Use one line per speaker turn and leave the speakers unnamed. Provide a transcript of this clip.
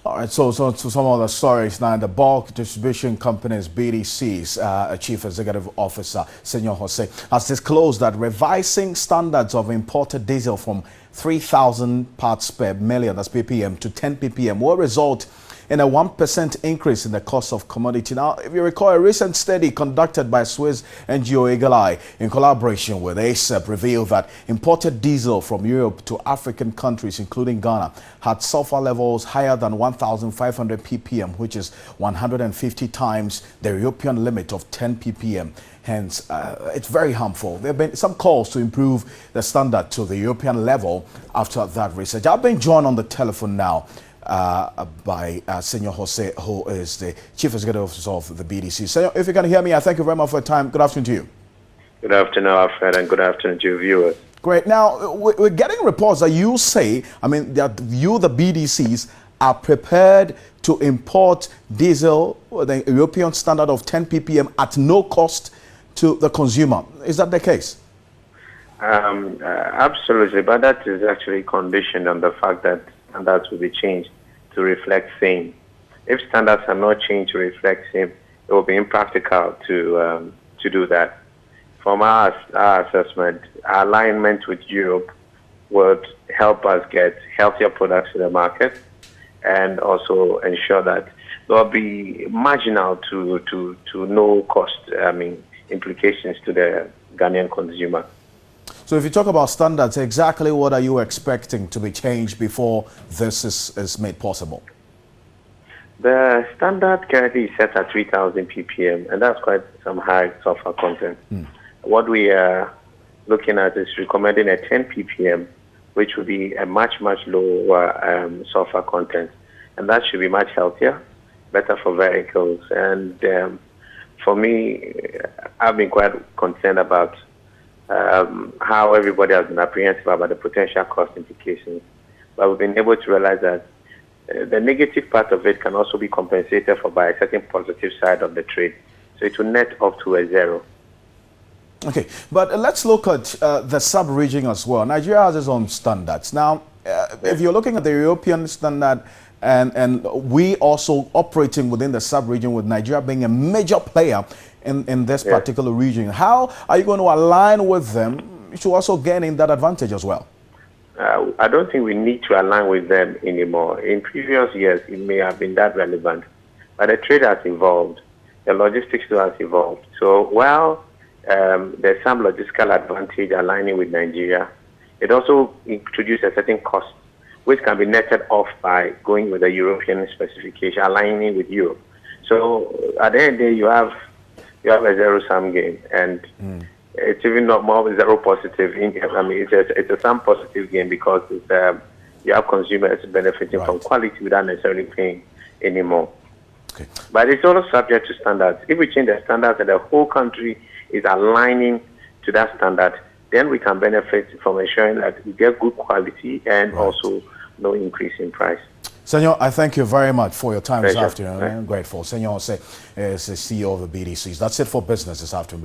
All right, so to some of the stories now, the bulk distribution companies BDCs, Chief Executive Officer Senor Jose has disclosed that revising standards of imported diesel from 3,000 parts per million, that's ppm, to 10 ppm will result in a 1% increase in the cost of commodity. Now, if you recall, a recent study conducted by Swiss NGO Eagle Eye in collaboration with ASEP revealed that imported diesel from Europe to African countries, including Ghana, had sulfur levels higher than 1,500 ppm, which is 150 times the European limit of 10 ppm. Hence, it's very harmful. There have been some calls to improve the standard to the European level after that research. I've been joined on the telephone now by Senor Jose, who is the Chief Executive Officer of the BDC. Senor, if you can hear me, I thank you very much for your time. Good afternoon to you.
Good afternoon, Alfred, and good afternoon to your viewers.
Great. Now, we're getting reports that you say, that you, the BDCs, are prepared to import diesel with the European standard of 10 ppm at no cost to the consumer. Is that the case?
Absolutely, but that is actually conditioned on the fact that standards will be changed to reflect same. If standards are not changed to reflect same, it will be impractical to do that. From our assessment, our alignment with Europe would help us get healthier products to the market and also ensure that there will be marginal to no cost, implications to the Ghanaian consumer.
So if you talk about standards, exactly what are you expecting to be changed before this is made possible?
The standard currently is set at 3,000 ppm, and that's quite some high sulfur content. What we are looking at is recommending a 10 ppm, which would be a much lower sulfur content. And that should be much healthier, better for vehicles. And for me, I've been quite concerned about how everybody has been apprehensive about the potential cost implications. But we've been able to realize that the negative part of it can also be compensated for by a certain positive side of the trade. So it will net up to a zero.
Okay, but let's look at the sub-region as well. Nigeria has its own standards. Now, if you're looking at the European standard and we also operating within the sub-region with Nigeria being a major player in this particular region, how are you going to align with them to also gaining that advantage as well?
I don't think we need to align with them anymore. In previous years, it may have been that relevant, but the trade has evolved. The logistics too has evolved. So while there's some logistical advantage aligning with Nigeria, it also introduced a certain cost, which can be netted off by going with a European specification, aligning with Europe. So at the end of the day, you have a zero-sum game, and it's even not more zero positive. It's a sum positive game because you have consumers benefiting from quality without necessarily paying anymore.
Okay.
But it's also subject to standards. If we change the standards and the whole country is aligning to that standard, then we can benefit from ensuring that we get good quality and also no increase in price.
Senor, I thank you very much for your time this afternoon. I'm grateful. Senor Jose is the CEO of the BDCs. That's it for business this afternoon.